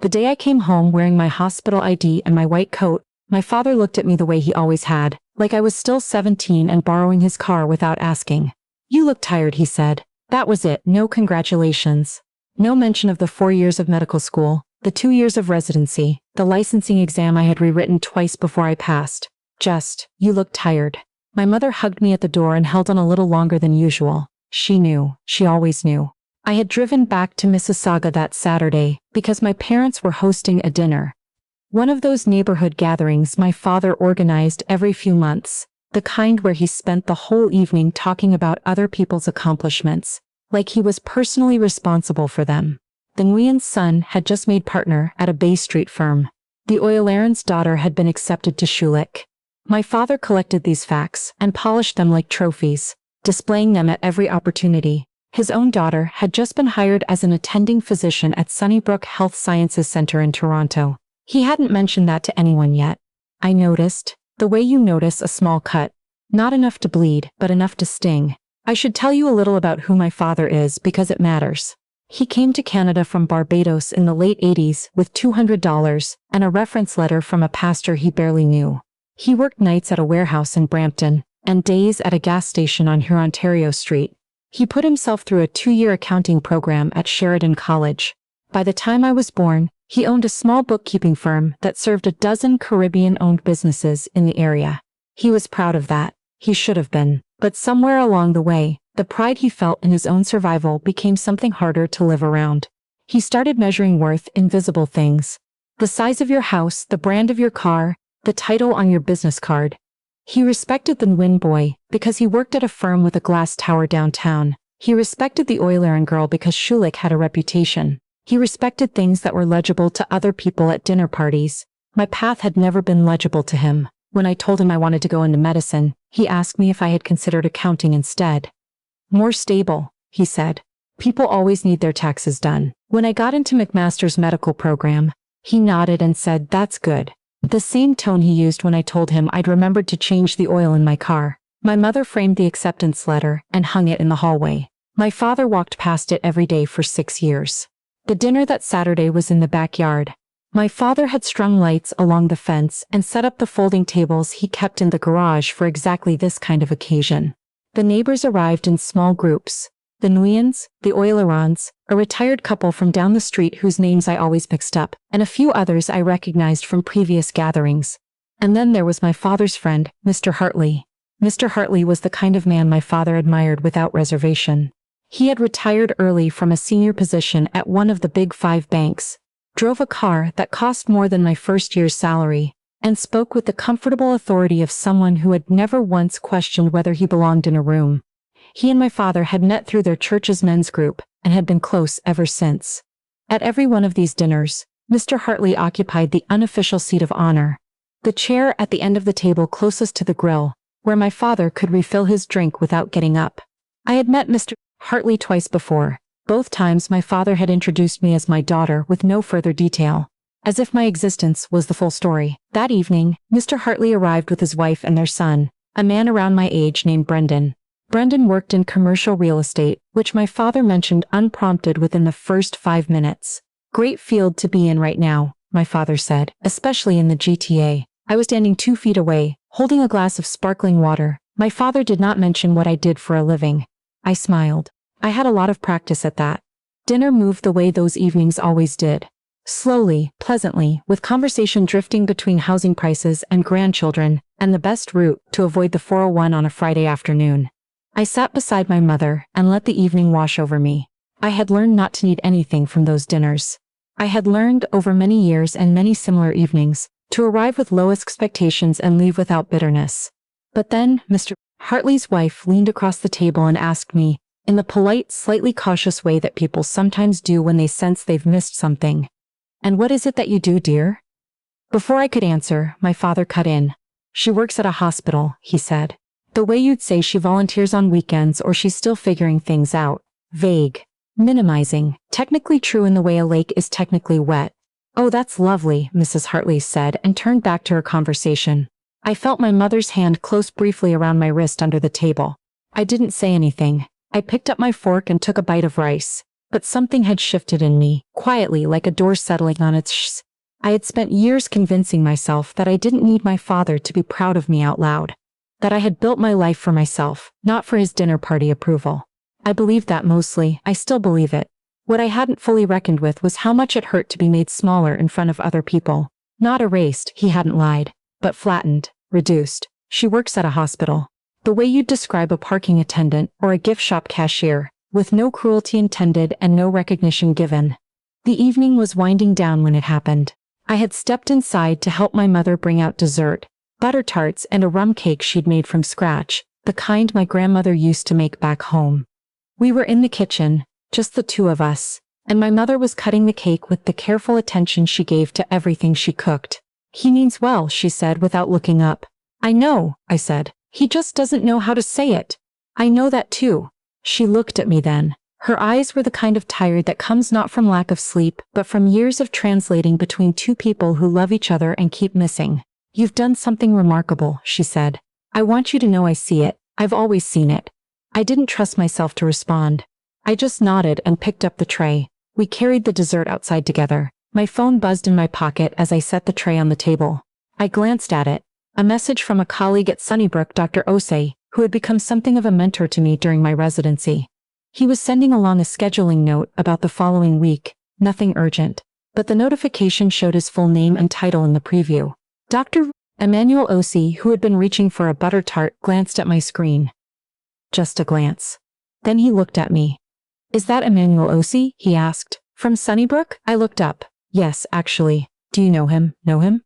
The day I came home wearing my hospital ID and my white coat, my father looked at me the way he always had, like I was still 17 and borrowing his car without asking. "You look tired," he said. That was it, no congratulations. No mention of the 4 years of medical school, the 2 years of residency, the licensing exam I had rewritten twice before I passed. Just, "You look tired." My mother hugged me at the door and held on a little longer than usual. She knew, she always knew. I had driven back to Mississauga that Saturday because my parents were hosting a dinner. One of those neighborhood gatherings my father organized every few months, the kind where he spent the whole evening talking about other people's accomplishments, like he was personally responsible for them. The Nguyen's son had just made partner at a Bay Street firm. The Oileran's daughter had been accepted to Schulich. My father collected these facts and polished them like trophies, displaying them at every opportunity. His own daughter had just been hired as an attending physician at Sunnybrook Health Sciences Center in Toronto. He hadn't mentioned that to anyone yet. I noticed, the way you notice a small cut. Not enough to bleed, but enough to sting. I should tell you a little about who my father is because it matters. He came to Canada from Barbados in the late 80s with $200 and a reference letter from a pastor he barely knew. He worked nights at a warehouse in Brampton and days at a gas station on Hurontario Street. He put himself through a 2-year accounting program at Sheridan College. By the time I was born, he owned a small bookkeeping firm that served a dozen Caribbean-owned businesses in the area. He was proud of that. He should have been. But somewhere along the way, the pride he felt in his own survival became something harder to live around. He started measuring worth in visible things. The size of your house, the brand of your car, the title on your business card. He respected the Nguyen boy because he worked at a firm with a glass tower downtown. He respected the Oileran girl because Schulich had a reputation. He respected things that were legible to other people at dinner parties. My path had never been legible to him. When I told him I wanted to go into medicine, he asked me if I had considered accounting instead. "More stable," he said. "People always need their taxes done." When I got into McMaster's medical program, he nodded and said, "That's good." The same tone he used when I told him I'd remembered to change the oil in my car. My mother framed the acceptance letter and hung it in the hallway. My father walked past it every day for 6 years. The dinner that Saturday was in the backyard. My father had strung lights along the fence and set up the folding tables he kept in the garage for exactly this kind of occasion. The neighbors arrived in small groups. The Nguyens, the Oilerans, a retired couple from down the street whose names I always mixed up, and a few others I recognized from previous gatherings. And then there was my father's friend, Mr. Hartley. Mr. Hartley was the kind of man my father admired without reservation. He had retired early from a senior position at one of the big 5 banks, drove a car that cost more than my first year's salary, and spoke with the comfortable authority of someone who had never once questioned whether he belonged in a room. He and my father had met through their church's men's group and had been close ever since. At every one of these dinners, Mr. Hartley occupied the unofficial seat of honor, the chair at the end of the table closest to the grill, where my father could refill his drink without getting up. I had met Mr. Hartley twice before. Both times my father had introduced me as my daughter with no further detail, as if my existence was the full story. That evening, Mr. Hartley arrived with his wife and their son, a man around my age named Brendan. Brendan worked in commercial real estate, which my father mentioned unprompted within the first 5 minutes. "Great field to be in right now," my father said, "especially in the GTA." I was standing 2 feet away, holding a glass of sparkling water. My father did not mention what I did for a living. I smiled. I had a lot of practice at that. Dinner moved the way those evenings always did. Slowly, pleasantly, with conversation drifting between housing prices and grandchildren, and the best route to avoid the 401 on a Friday afternoon. I sat beside my mother and let the evening wash over me. I had learned not to need anything from those dinners. I had learned, over many years and many similar evenings, to arrive with low expectations and leave without bitterness. But then, Mr. Hartley's wife leaned across the table and asked me, in the polite, slightly cautious way that people sometimes do when they sense they've missed something, "And what is it that you do, dear?" Before I could answer, my father cut in. "She works at a hospital," he said. "The way you'd say she volunteers on weekends or she's still figuring things out. Vague. Minimizing. Technically true in the way a lake is technically wet." "Oh, that's lovely," Mrs. Hartley said and turned back to her conversation. I felt my mother's hand close briefly around my wrist under the table. I didn't say anything. I picked up my fork and took a bite of rice. but something had shifted in me, quietly like a door settling on its shs. I had spent years convincing myself that I didn't need my father to be proud of me out loud. That I had built my life for myself, not for his dinner party approval. I believed that mostly, I still believe it. What I hadn't fully reckoned with was how much it hurt to be made smaller in front of other people. Not erased, he hadn't lied, but flattened, reduced. She works at a hospital. The way you'd describe a parking attendant or a gift shop cashier, with no cruelty intended and no recognition given. The evening was winding down when it happened. I had stepped inside to help my mother bring out dessert, butter tarts and a rum cake she'd made from scratch, the kind my grandmother used to make back home. We were in the kitchen, just the two of us, and my mother was cutting the cake with the careful attention she gave to everything she cooked. "He means well," she said without looking up. "I know," I said. "He just doesn't know how to say it." "I know that too." She looked at me then. Her eyes were the kind of tired that comes not from lack of sleep, but from years of translating between two people who love each other and keep missing. "You've done something remarkable," she said. "I want you to know I see it. I've always seen it." I didn't trust myself to respond. I just nodded and picked up the tray. We carried the dessert outside together. My phone buzzed in my pocket as I set the tray on the table. I glanced at it. A message from a colleague at Sunnybrook, Dr. Osei, who had become something of a mentor to me during my residency. He was sending along a scheduling note about the following week, nothing urgent, but the notification showed his full name and title in the preview. Dr. Emmanuel Osei, who had been reaching for a butter tart, glanced at my screen. Just a glance. Then he looked at me. "Is that Emmanuel Osei?" he asked. "From Sunnybrook?" I looked up. "Yes, actually. Do you know him?" "Know him?"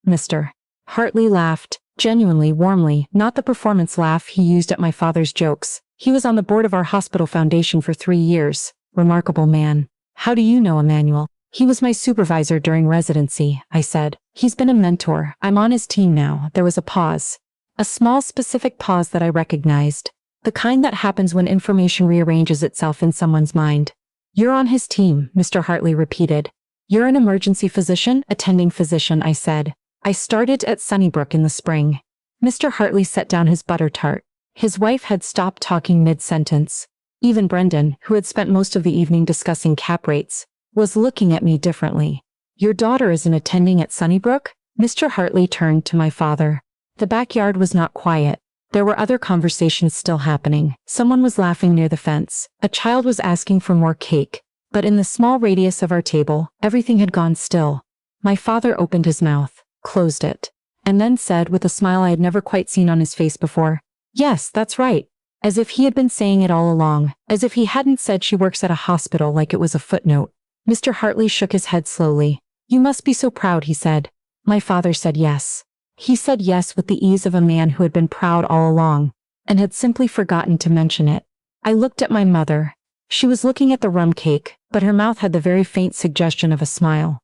Mr. Hartley laughed, genuinely, warmly, not the performance laugh he used at my father's jokes. "He was on the board of our hospital foundation for 3 years. Remarkable man." "How do you know Emmanuel?" "He was my supervisor during residency," I said. "He's been a mentor. I'm on his team now." There was a pause. A small specific pause that I recognized. The kind that happens when information rearranges itself in someone's mind. "You're on his team," Mr. Hartley repeated. "You're an emergency physician?" "Attending physician," I said. "I started at Sunnybrook in the spring." Mr. Hartley set down his butter tart. His wife had stopped talking mid-sentence. Even Brendan, who had spent most of the evening discussing cap rates, was looking at me differently. "Your daughter is an attending at Sunnybrook?" Mr. Hartley turned to my father. The backyard was not quiet. There were other conversations still happening. Someone was laughing near the fence. A child was asking for more cake. But in the small radius of our table, everything had gone still. My father opened his mouth, closed it, and then said with a smile I had never quite seen on his face before, "Yes, that's right." As if he had been saying it all along, as if he hadn't said she works at a hospital like it was a footnote. Mr. Hartley shook his head slowly. "You must be so proud," he said. My father said yes. He said yes with the ease of a man who had been proud all along, and had simply forgotten to mention it. I looked at my mother. She was looking at the rum cake, but her mouth had the very faint suggestion of a smile.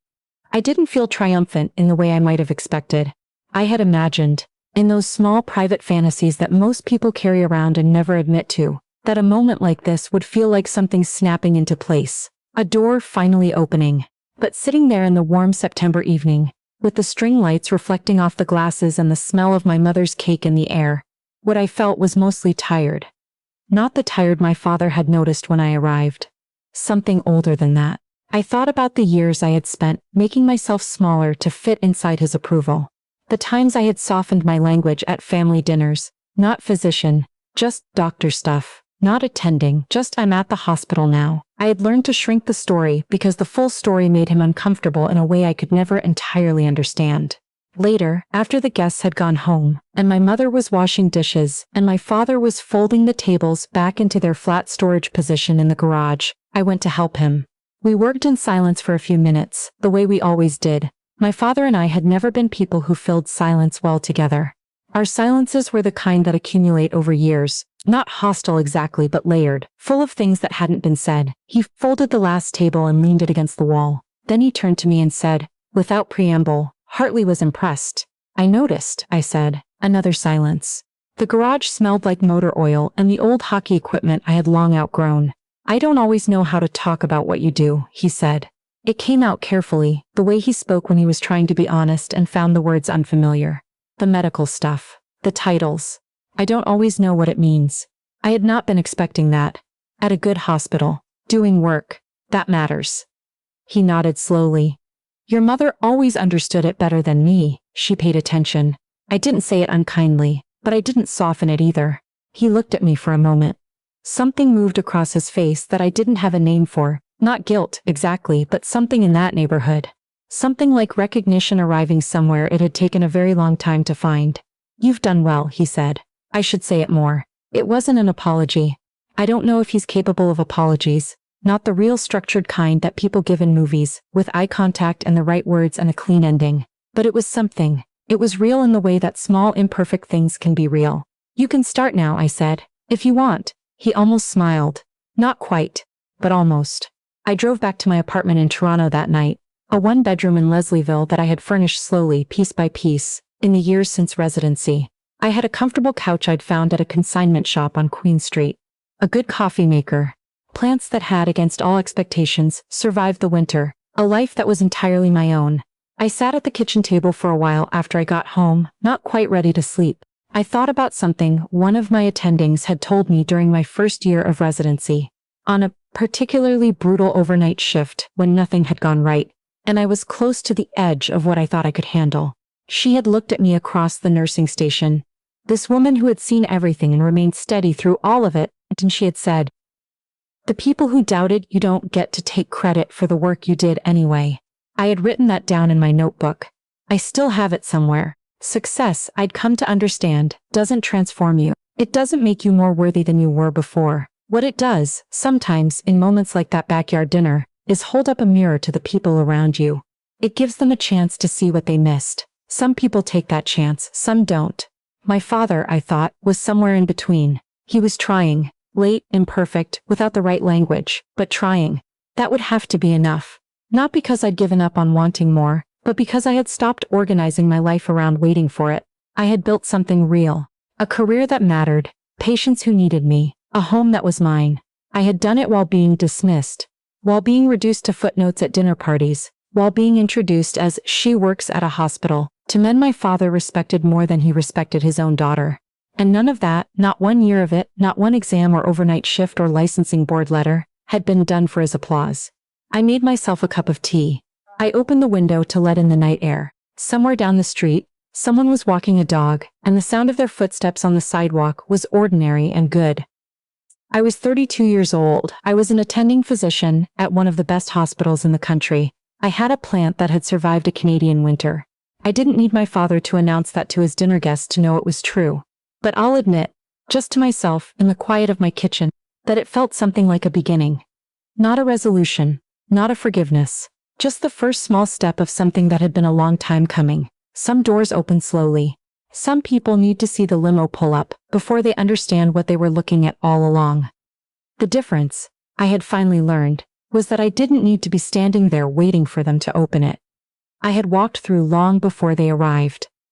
I didn't feel triumphant in the way I might have expected. I had imagined, in those small private fantasies that most people carry around and never admit to, that a moment like this would feel like something snapping into place, a door finally opening. But sitting there in the warm September evening, with the string lights reflecting off the glasses and the smell of my mother's cake in the air, what I felt was mostly tired. Not the tired my father had noticed when I arrived. Something older than that. I thought about the years I had spent making myself smaller to fit inside his approval. The times I had softened my language at family dinners, not physician, just doctor stuff, not attending, just I'm at the hospital now. I had learned to shrink the story because the full story made him uncomfortable in a way I could never entirely understand. Later, after the guests had gone home, and my mother was washing dishes, and my father was folding the tables back into their flat storage position in the garage, I went to help him. We worked in silence for a few minutes, the way we always did. My father and I had never been people who filled silence well together. Our silences were the kind that accumulate over years, not hostile exactly but layered, full of things that hadn't been said. He folded the last table and leaned it against the wall. Then he turned to me and said, without preamble, Hartley was impressed. I noticed, I said. Another silence. The garage smelled like motor oil and the old hockey equipment I had long outgrown. I don't always know how to talk about what you do, he said. It came out carefully, the way he spoke when he was trying to be honest and found the words unfamiliar. The medical stuff. The titles. I don't always know what it means. I had not been expecting that. At a good hospital. Doing work. That matters. He nodded slowly. Your mother always understood it better than me. She paid attention. I didn't say it unkindly, but I didn't soften it either. He looked at me for a moment. Something moved across his face that I didn't have a name for. Not guilt, exactly, but something in that neighborhood. Something like recognition arriving somewhere it had taken a very long time to find. You've done well, he said. I should say it more. It wasn't an apology. I don't know if he's capable of apologies. Not the real structured kind that people give in movies, with eye contact and the right words and a clean ending. But it was something. It was real in the way that small imperfect things can be real. You can start now, I said. If you want. He almost smiled. Not quite, but almost. I drove back to my apartment in Toronto that night, a one-bedroom in Leslieville that I had furnished slowly, piece by piece, in the years since residency. I had a comfortable couch I'd found at a consignment shop on Queen Street. A good coffee maker. Plants that had, against all expectations, survived the winter. A life that was entirely my own. I sat at the kitchen table for a while after I got home, not quite ready to sleep. I thought about something one of my attendings had told me during my first year of residency. On a particularly brutal overnight shift when nothing had gone right, and I was close to the edge of what I thought I could handle. She had looked at me across the nursing station. This woman who had seen everything and remained steady through all of it, and she had said, "The people who doubted you don't get to take credit for the work you did anyway." I had written that down in my notebook. I still have it somewhere. Success, I'd come to understand, doesn't transform you. It doesn't make you more worthy than you were before. What it does, sometimes, in moments like that backyard dinner, is hold up a mirror to the people around you. It gives them a chance to see what they missed. Some people take that chance, some don't. My father, I thought, was somewhere in between. He was trying. Late, imperfect, without the right language, but trying. That would have to be enough. Not because I'd given up on wanting more, but because I had stopped organizing my life around waiting for it. I had built something real. A career that mattered. Patients who needed me. A home that was mine. I had done it while being dismissed. While being reduced to footnotes at dinner parties. While being introduced as "she works at a hospital," to men my father respected more than he respected his own daughter. And none of that, not 1 year of it, not one exam or overnight shift or licensing board letter, had been done for his applause. I made myself a cup of tea. I opened the window to let in the night air. Somewhere down the street, someone was walking a dog, and the sound of their footsteps on the sidewalk was ordinary and good. I was 32 years old. I was an attending physician at one of the best hospitals in the country. I had a plant that had survived a Canadian winter. I didn't need my father to announce that to his dinner guests to know it was true. But I'll admit, just to myself, in the quiet of my kitchen, that it felt something like a beginning. Not a resolution, not a forgiveness, just the first small step of something that had been a long time coming. Some doors open slowly. Some people need to see the limo pull up before they understand what they were looking at all along. The difference, I had finally learned, was that I didn't need to be standing there waiting for them to open it. I had walked through long before they arrived.